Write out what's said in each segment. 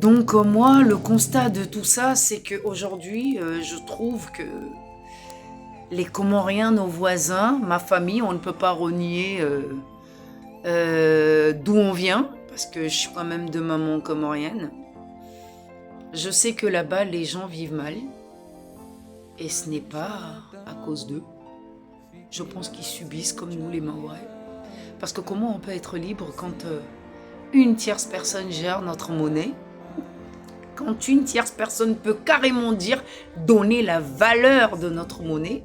Donc moi, le constat de tout ça, c'est qu'aujourd'hui, je trouve que les Comoriens, nos voisins, ma famille, on ne peut pas renier d'où on vient, parce que je suis quand même de maman comorienne. Je sais que là-bas, les gens vivent mal, et ce n'est pas à cause d'eux. Je pense qu'ils subissent comme nous les Mahorais. Parce que comment on peut être libre quand une tierce personne gère notre monnaie, quand une tierce personne peut carrément dire donner la valeur de notre monnaie,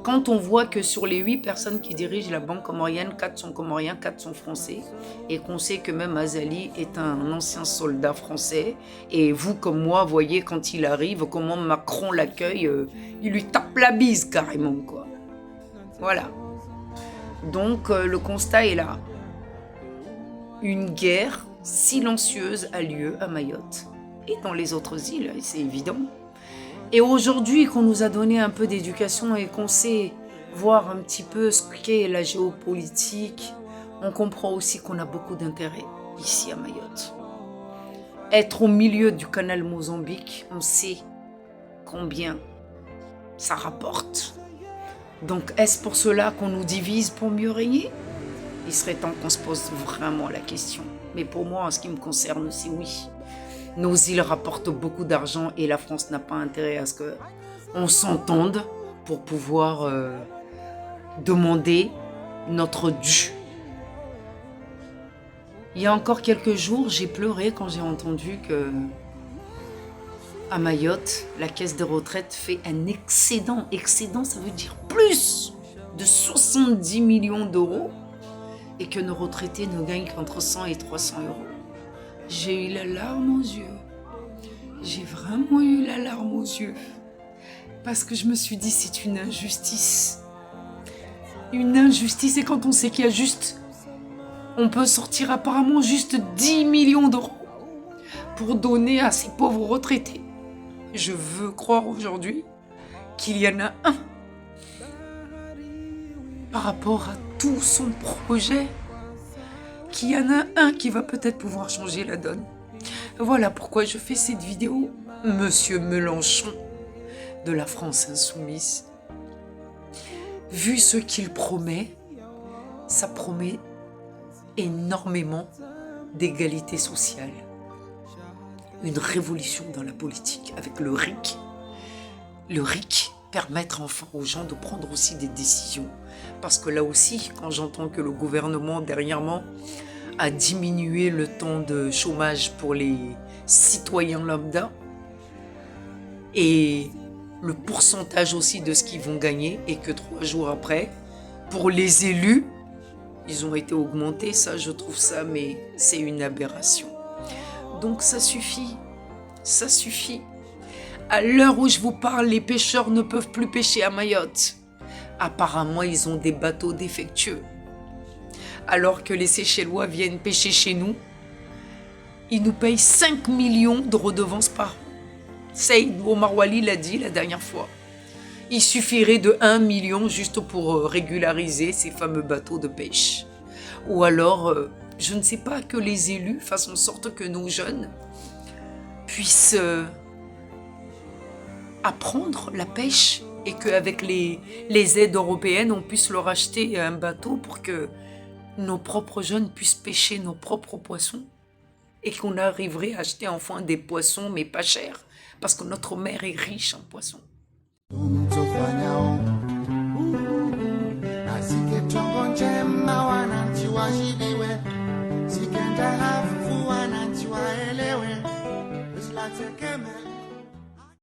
quand on voit que sur les 8 personnes qui dirigent la banque comorienne, 4 sont comoriens, 4 sont français, et qu'on sait que même Azali est un ancien soldat français, et vous comme moi, voyez quand il arrive, comment Macron l'accueille, il lui tape la bise carrément, quoi. Voilà. Donc le constat est là. Une guerre silencieuse a lieu à Mayotte et dans les autres îles, c'est évident. Et aujourd'hui qu'on nous a donné un peu d'éducation et qu'on sait voir un petit peu ce qu'est la géopolitique, on comprend aussi qu'on a beaucoup d'intérêt ici à Mayotte. Être au milieu du canal Mozambique, on sait combien ça rapporte. Donc est-ce pour cela qu'on nous divise pour mieux régner ? Il serait temps qu'on se pose vraiment la question. Mais pour moi, en ce qui me concerne, c'est oui. Nos îles rapportent beaucoup d'argent et la France n'a pas intérêt à ce qu'on s'entende pour pouvoir demander notre dû. Il y a encore quelques jours, j'ai pleuré quand j'ai entendu que à Mayotte, la caisse de retraite fait un excédent. Excédent, ça veut dire plus de 70 millions d'euros. Et que nos retraités ne gagnent qu'entre 100 et 300 euros. J'ai eu la larme aux yeux. J'ai vraiment eu la larme aux yeux. Parce que je me suis dit, c'est une injustice. Une injustice, et quand on sait qu'il y a juste... On peut sortir apparemment juste 10 millions d'euros pour donner à ces pauvres retraités. Je veux croire aujourd'hui qu'il y en a un par rapport à tout son projet, qu'il y en a un qui va peut-être pouvoir changer la donne. Voilà pourquoi je fais cette vidéo. Monsieur Mélenchon de la France insoumise, vu ce qu'il promet, ça promet énormément d'égalité sociale. Une révolution dans la politique avec le RIC. Le RIC, permettre enfin aux gens de prendre aussi des décisions. Parce que là aussi, quand j'entends que le gouvernement, dernièrement, a diminué le temps de chômage pour les citoyens lambda et le pourcentage aussi de ce qu'ils vont gagner, et que 3 jours après, pour les élus, ils ont été augmentés, ça je trouve ça, mais c'est une aberration. Donc ça suffit, ça suffit. À l'heure où je vous parle, les pêcheurs ne peuvent plus pêcher à Mayotte. Apparemment, ils ont des bateaux défectueux. Alors que les Seychellois viennent pêcher chez nous, ils nous payent 5 millions de redevances par an. Seyd Omarwali l'a dit la dernière fois. Il suffirait de 1 million juste pour régulariser ces fameux bateaux de pêche. Ou alors, je ne sais pas, que les élus fassent en sorte que nos jeunes puissent apprendre la pêche et qu'avec les aides européennes, on puisse leur acheter un bateau pour que nos propres jeunes puissent pêcher nos propres poissons et qu'on arriverait à acheter enfin des poissons, mais pas chers, parce que notre mer est riche en poissons.